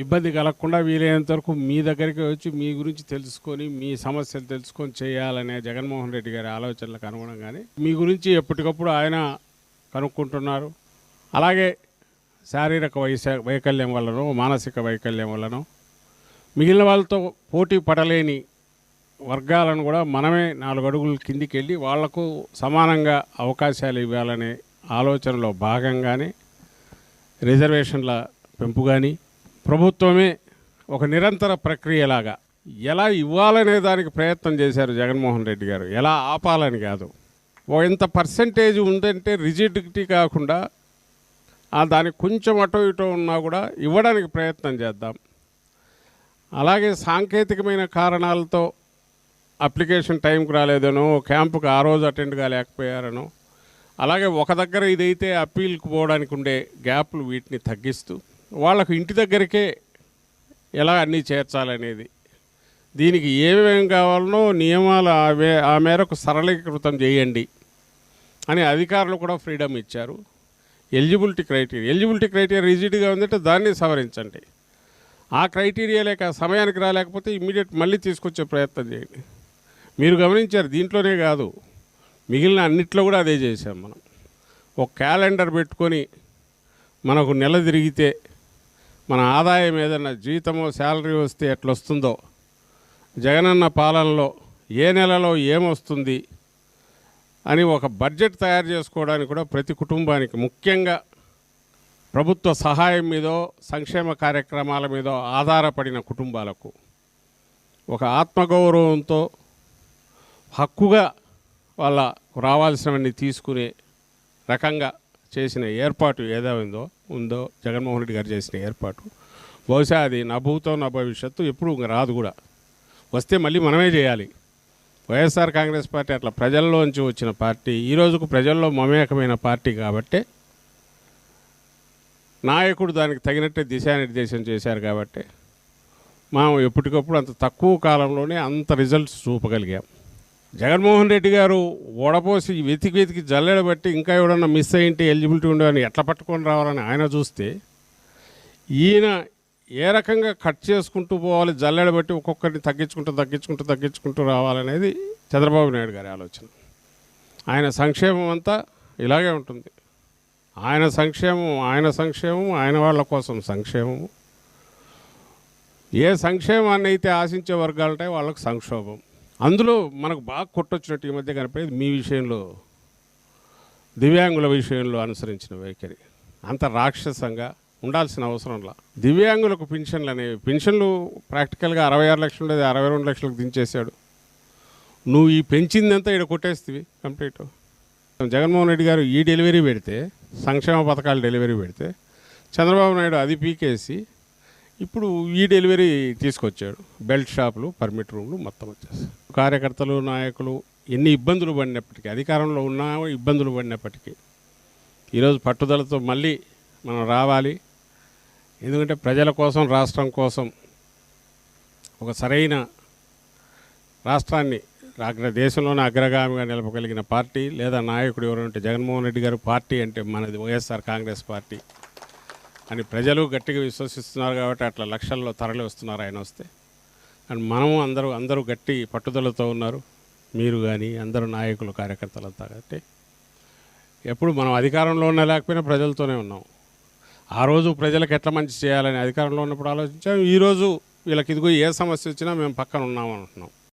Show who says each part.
Speaker 1: ఇబ్బంది కలగకుండా వీలైనంత వరకు మీ దగ్గరికి వచ్చి మీ గురించి తెలుసుకొని మీ సమస్యలు తెలుసుకొని చేయాలనే జగన్మోహన్ రెడ్డి గారి ఆలోచనలకు అనుగుణంగానే మీ గురించి ఎప్పటికప్పుడు ఆయన కనుక్కుంటున్నారు. అలాగే శారీరక వైకల్యం వల్లనో మానసిక వైకల్యం వల్లనో మిగిలిన వాళ్ళతో పోటీ పడలేని వర్గాలను కూడా మనమే 4 అడుగులు కిందికి వెళ్ళి వాళ్లకు సమానంగా అవకాశాలు ఇవ్వాలనే ఆలోచనలో భాగంగానే రిజర్వేషన్ల పెంపు కానీ ప్రభుత్వమే ఒక నిరంతర ప్రక్రియలాగా ఎలా ఇవ్వాలనే దానికి ప్రయత్నం చేశారు జగన్మోహన్ రెడ్డి గారు. ఎలా ఆపాలని కాదు, ఎంత పర్సెంటేజ్ ఉందంటే రిజిడిటీ కాకుండా దానికి కొంచెం అటో ఇటో ఉన్నా కూడా ఇవ్వడానికి ప్రయత్నం చేద్దాం. అలాగే సాంకేతికమైన కారణాలతో అప్లికేషన్ టైంకి రాలేదనో క్యాంపుకి ఆ రోజు అటెండ్ కాలేకపోయారనో అలాగే ఒక దగ్గర ఇదైతే అప్పీల్కి పోవడానికి ఉండే గ్యాప్లు వీటిని తగ్గిస్తూ వాళ్ళకు ఇంటి దగ్గరికే ఎలా అన్నీ చేర్చాలనేది దీనికి ఏమేమి కావాలనో నియమాలు ఆ మేరకు సరళీకృతం చేయండి అని అధికారులు కూడా ఫ్రీడమ్ ఇచ్చారు. ఎలిజిబిలిటీ క్రైటీరియా రిజిడ్గా ఉందంటే దాన్ని సవరించండి. ఆ క్రైటీరియా లేక సమయానికి రాలేకపోతే ఇమ్మీడియట్ మళ్ళీ తీసుకొచ్చే ప్రయత్నం చేయండి. మీరు గమనించారు, దీంట్లోనే కాదు మిగిలిన అన్నిట్లో కూడా అదే చేసాం. మనం ఒక క్యాలెండర్ పెట్టుకొని మనకు నెల తిరిగితే మన ఆదాయం ఏదన్నా జీతమో శాలరీ వస్తే ఎట్లొస్తుందో జగనన్న పాలనలో ఏ నెలలో ఏమొస్తుంది అని ఒక బడ్జెట్ తయారు చేసుకోవడానికి కూడా ప్రతి కుటుంబానికి ముఖ్యంగా ప్రభుత్వ సహాయం మీదో సంక్షేమ కార్యక్రమాల మీదో ఆధారపడిన కుటుంబాలకు ఒక ఆత్మగౌరవంతో హక్కుగా వాళ్ళకు రావాల్సినవన్నీ తీసుకునే రకంగా చేసిన ఏర్పాటు ఏదో ఉందో జగన్మోహన్ రెడ్డి గారు చేసిన ఏర్పాటు బహుశా అది నా భూతం నా భవిష్యత్తు ఎప్పుడు రాదు కూడా. వస్తే మళ్ళీ మనమే చేయాలి. వైఎస్ఆర్ కాంగ్రెస్ పార్టీ అట్లా ప్రజల్లోంచి వచ్చిన పార్టీ, ఈ రోజుకు ప్రజల్లో మమేకమైన పార్టీ కాబట్టే నాయకుడు దానికి తగినట్టే దిశానిర్దేశం చేశారు కాబట్టి మనం ఎప్పటికప్పుడు అంత తక్కువ కాలంలోనే అంత రిజల్ట్స్ చూపగలిగాం. జగన్మోహన్ రెడ్డి గారు ఓడపోసి వెతికి జల్లెడబట్టి ఇంకా ఎవడన్నా మిస్ అయ్యింటే ఎలిజిబిలిటీ ఉండేవని ఎట్లా పట్టుకొని రావాలని ఆయన చూస్తే ఈయన ఏ రకంగా కట్ చేసుకుంటూ పోవాలి, జల్లెడబట్టి ఒక్కొక్కరిని తగ్గించుకుంటూ రావాలనేది చంద్రబాబు నాయుడు గారి ఆలోచన. ఆయన సంక్షేమం అంతా ఇలాగే ఉంటుంది. ఆయన సంక్షేమం ఆయన వాళ్ళ కోసం సంక్షేమము. ఏ సంక్షేమాన్ని అయితే ఆశించే వర్గాలంటే వాళ్ళకు సంక్షోభం. అందులో మనకు బాగా కొట్టొచ్చినట్టు ఈ మధ్య కనిపేది మీ విషయంలో, దివ్యాంగుల విషయంలో అనుసరించిన వైఖరి అంత రాక్షసంగా ఉండాల్సిన అవసరంలా. దివ్యాంగులకు పెన్షన్లు ప్రాక్టికల్గా 66 లక్షలు ఉండేది 62 లక్షలకు దించేశాడు. నువ్వు ఈ పెంచిందంతా ఇక్కడ కొట్టేస్తావి కంప్లీట్. జగన్మోహన్ రెడ్డి గారు ఈ డెలివరీ పెడితే, సంక్షేమ పథకాలు డెలివరీ పెడితే చంద్రబాబు నాయుడు అది పీకేసి ఇప్పుడు ఈ డెలివరీ తీసుకొచ్చాడు. బెల్ట్ షాపులు, పర్మిట్ రూమ్లు మొత్తం వచ్చేసి కార్యకర్తలు నాయకులు ఎన్ని ఇబ్బందులు పడినప్పటికీ, అధికారంలో ఉన్న ఇబ్బందులు పడినప్పటికీ ఈరోజు పట్టుదలతో మళ్ళీ మనం రావాలి. ఎందుకంటే ప్రజల కోసం, రాష్ట్రం కోసం ఒక సరైన రాష్ట్రాన్ని దేశంలోనే అగ్రగామిగా నిలపగలిగిన పార్టీ లేదా నాయకుడు ఎవరంటే జగన్మోహన్ రెడ్డి గారు. పార్టీ అంటే మనది వైఎస్ఆర్ కాంగ్రెస్ పార్టీ అని ప్రజలు గట్టిగా విశ్వసిస్తున్నారు కాబట్టి అట్లా లక్షల్లో తరలి వస్తున్నారు ఆయన వస్తే. అండ్ మనము అందరూ గట్టి పట్టుదలతో ఉన్నారు. మీరు కానీ అందరూ నాయకులు, కార్యకర్తలంతా. కాబట్టి ఎప్పుడు మనం అధికారంలో ఉన్నా లేకపోయినా ప్రజలతోనే ఉన్నాం. ఆ రోజు ప్రజలకు ఎట్లా మంచి చేయాలని అధికారంలో ఉన్నప్పుడు ఆలోచించాం. ఈరోజు వీళ్ళకి ఇదిగో ఏ సమస్య వచ్చినా మేము పక్కన ఉన్నామని అంటున్నాం.